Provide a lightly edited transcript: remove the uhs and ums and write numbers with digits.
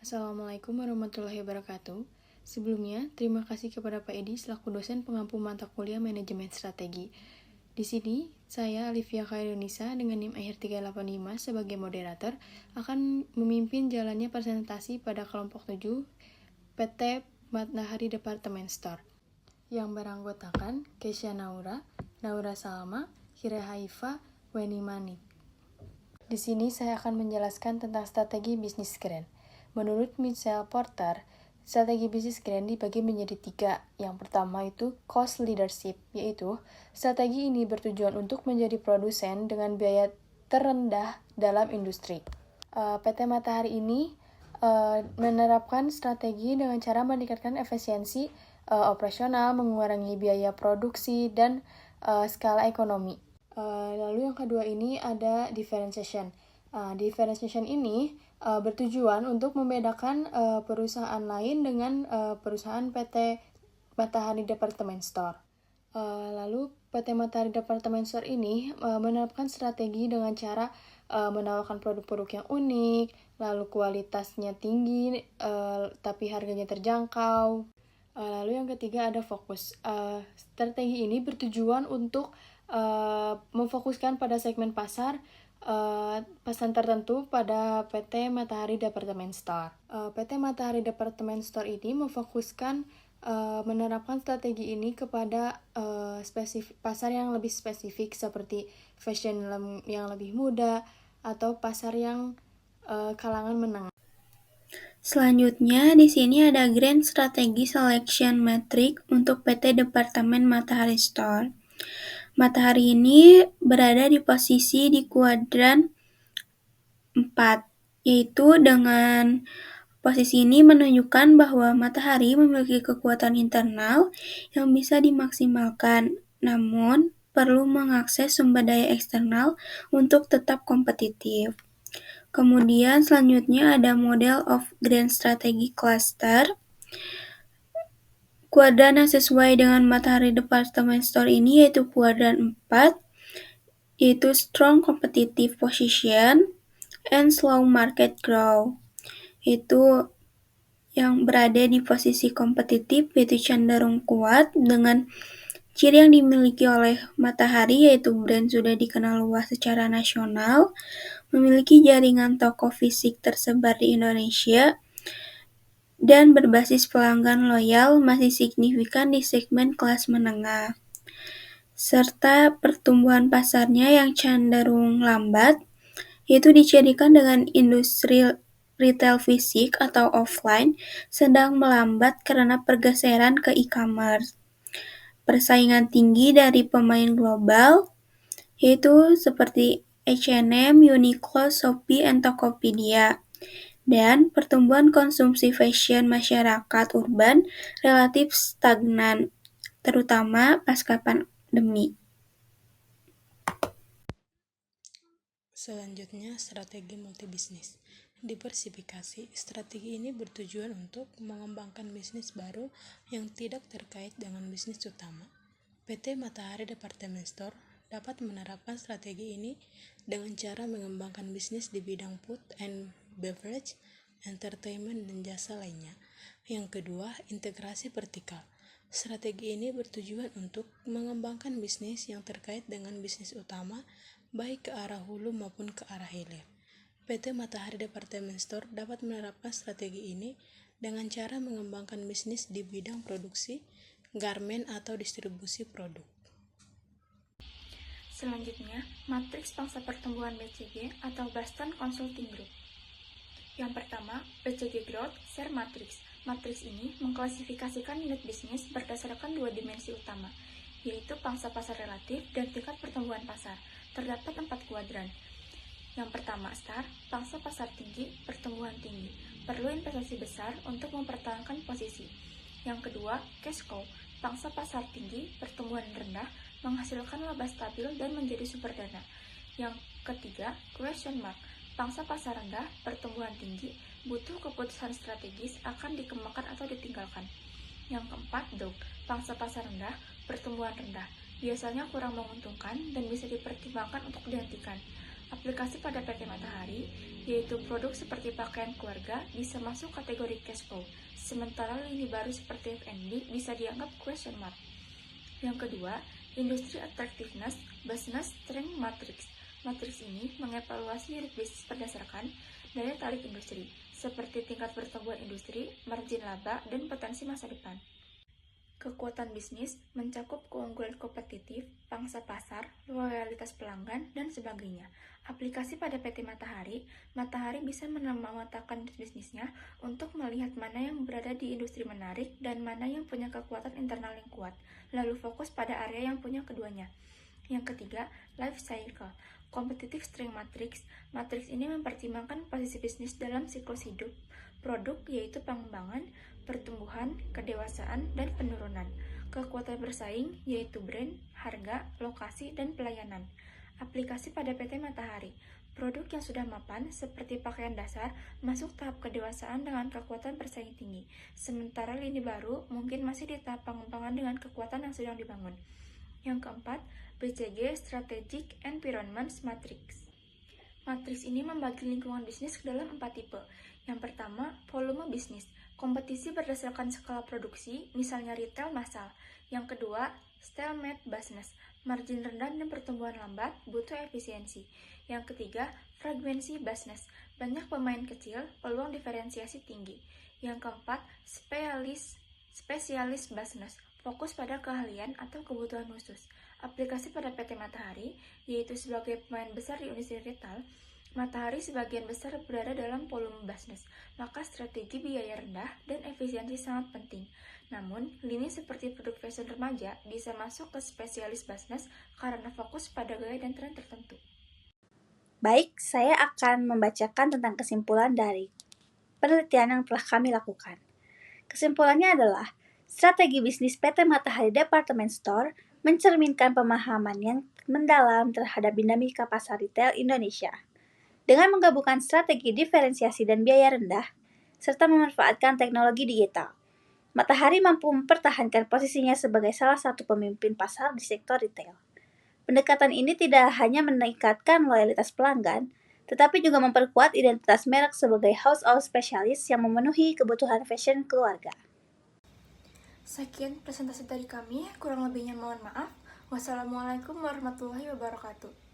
Assalamualaikum warahmatullahi wabarakatuh. Sebelumnya, terima kasih kepada Pak Edi selaku dosen pengampu mata kuliah Manajemen Strategi. Di sini, saya Alivia Khairunisa dengan NIM akhir 385 sebagai moderator akan memimpin jalannya presentasi pada kelompok 7 PT Matahari Departemen Store yang beranggotakan Kesha Naura, Naura Salma, Kira Haifa, Weni Manik. Di sini saya akan menjelaskan tentang strategi bisnis keren. Menurut Michelle Porter, strategi bisnis keren dibagi menjadi 3. Yang pertama itu cost leadership, yaitu strategi ini bertujuan untuk menjadi produsen dengan biaya terendah dalam industri. PT Matahari ini menerapkan strategi dengan cara meningkatkan efisiensi operasional, mengurangi biaya produksi, dan skala ekonomi. Lalu yang kedua ini ada differentiation. Differentiation ini bertujuan untuk membedakan perusahaan lain dengan perusahaan PT Matahari Department Store. Lalu PT Matahari Department Store ini menerapkan strategi dengan cara menawarkan produk-produk yang unik, lalu kualitasnya tinggi, tapi harganya terjangkau. Lalu yang ketiga ada fokus. Strategi ini bertujuan untuk memfokuskan pada segmen pasar tertentu pada PT Matahari Department Store. PT Matahari Department Store ini memfokuskan menerapkan strategi ini kepada pasar yang lebih spesifik seperti fashion yang lebih muda atau pasar yang kalangan menengah. Selanjutnya, di sini ada Grand Strategy Selection Metric untuk PT Departemen Matahari Store. Matahari ini berada di posisi di kuadran 4, yaitu dengan posisi ini menunjukkan bahwa Matahari memiliki kekuatan internal yang bisa dimaksimalkan, namun perlu mengakses sumber daya eksternal untuk tetap kompetitif. Kemudian selanjutnya ada model of Grand Strategy Cluster. Kuadran yang sesuai dengan Matahari Department Store ini yaitu kuadran 4, yaitu Strong Competitive Position and Slow Market Growth. Itu yang berada di posisi kompetitif yaitu cenderung kuat dengan ciri yang dimiliki oleh Matahari yaitu brand sudah dikenal luas secara nasional, memiliki jaringan toko fisik tersebar di Indonesia, dan berbasis pelanggan loyal masih signifikan di segmen kelas menengah, serta pertumbuhan pasarnya yang cenderung lambat, yaitu dicirikan dengan industri retail fisik atau offline sedang melambat karena pergeseran ke e-commerce. Persaingan tinggi dari pemain global, yaitu seperti H&M, Uniqlo, Shopee, and Tokopedia. Dan pertumbuhan konsumsi fashion masyarakat urban relatif stagnan, terutama pasca pandemi. Selanjutnya, strategi multibisnis. Diversifikasi, strategi ini bertujuan untuk mengembangkan bisnis baru yang tidak terkait dengan bisnis utama. PT Matahari Department Store dapat menerapkan strategi ini dengan cara mengembangkan bisnis di bidang food and beverage, entertainment, dan jasa lainnya. Yang kedua, integrasi vertikal. Strategi ini bertujuan untuk mengembangkan bisnis yang terkait dengan bisnis utama, baik ke arah hulu maupun ke arah hilir. PT Matahari Department Store dapat menerapkan strategi ini dengan cara mengembangkan bisnis di bidang produksi, garmen, atau distribusi produk. Selanjutnya, matriks pangsa pertumbuhan BCG atau Boston Consulting Group. Yang pertama, BCG Growth Share Matrix. Matriks ini mengklasifikasikan unit bisnis berdasarkan 2 dimensi utama, yaitu pangsa pasar relatif dan tingkat pertumbuhan pasar. Terdapat 4 kuadran. Yang pertama, STAR, pangsa pasar tinggi, pertumbuhan tinggi. Perlu investasi besar untuk mempertahankan posisi. Yang kedua, Cash Cow, pangsa pasar tinggi, pertumbuhan rendah, menghasilkan laba stabil dan menjadi sumber dana. Yang ketiga, Question Mark, pangsa pasar rendah, pertumbuhan tinggi, butuh keputusan strategis akan dikembangkan atau ditinggalkan. Yang keempat, Dog, pangsa pasar rendah, pertumbuhan rendah, biasanya kurang menguntungkan dan bisa dipertimbangkan untuk dihentikan. Aplikasi pada PT Matahari, yaitu produk seperti pakaian keluarga, bisa masuk kategori cash flow, sementara lini baru seperti F&B bisa dianggap question mark. Yang kedua, Industry Attractiveness Business Strength Matrix. Matriks ini mengevaluasi unit bisnis berdasarkan daya tarik industri, seperti tingkat pertumbuhan industri, margin laba, dan potensi masa depan. Kekuatan bisnis mencakup keunggulan kompetitif, pangsa pasar, loyalitas pelanggan, dan sebagainya. Aplikasi pada PT Matahari, Matahari bisa memetakan bisnisnya untuk melihat mana yang berada di industri menarik dan mana yang punya kekuatan internal yang kuat, lalu fokus pada area yang punya keduanya. Yang ketiga, Life Cycle Competitive Strength Matrix. Matriks ini mempertimbangkan posisi bisnis dalam siklus hidup produk, yaitu pengembangan, pertumbuhan, kedewasaan, dan penurunan. Kekuatan bersaing, yaitu brand, harga, lokasi, dan pelayanan. Aplikasi pada PT Matahari. Produk yang sudah mapan, seperti pakaian dasar, masuk tahap kedewasaan dengan kekuatan bersaing tinggi. Sementara lini baru mungkin masih di tahap pengembangan dengan kekuatan yang sedang dibangun. Yang keempat, BCG Strategic Environment Matrix. Matriks ini membagi lingkungan bisnis ke dalam 4 tipe. Yang pertama, volume bisnis. Kompetisi berdasarkan skala produksi, misalnya retail massal. Yang kedua, stalemate business. Margin rendah dan pertumbuhan lambat, butuh efisiensi. Yang ketiga, fragmency business. Banyak pemain kecil, peluang diferensiasi tinggi. Yang keempat, spesialis business. Fokus pada keahlian atau kebutuhan khusus. Aplikasi pada PT Matahari, yaitu sebagai pemain besar di industri retail, Matahari sebagian besar berada dalam volume business, maka strategi biaya rendah dan efisiensi sangat penting. Namun, lini seperti produk fashion remaja bisa masuk ke spesialis business karena fokus pada gaya dan tren tertentu. Baik, saya akan membacakan tentang kesimpulan dari penelitian yang telah kami lakukan. Kesimpulannya adalah, strategi bisnis PT Matahari Department Store mencerminkan pemahaman yang mendalam terhadap dinamika pasar retail Indonesia. Dengan menggabungkan strategi diferensiasi dan biaya rendah, serta memanfaatkan teknologi digital, Matahari mampu mempertahankan posisinya sebagai salah satu pemimpin pasar di sektor retail. Pendekatan ini tidak hanya meningkatkan loyalitas pelanggan, tetapi juga memperkuat identitas merek sebagai household specialist yang memenuhi kebutuhan fashion keluarga. Sekian presentasi dari kami, kurang lebihnya mohon maaf. Wassalamualaikum warahmatullahi wabarakatuh.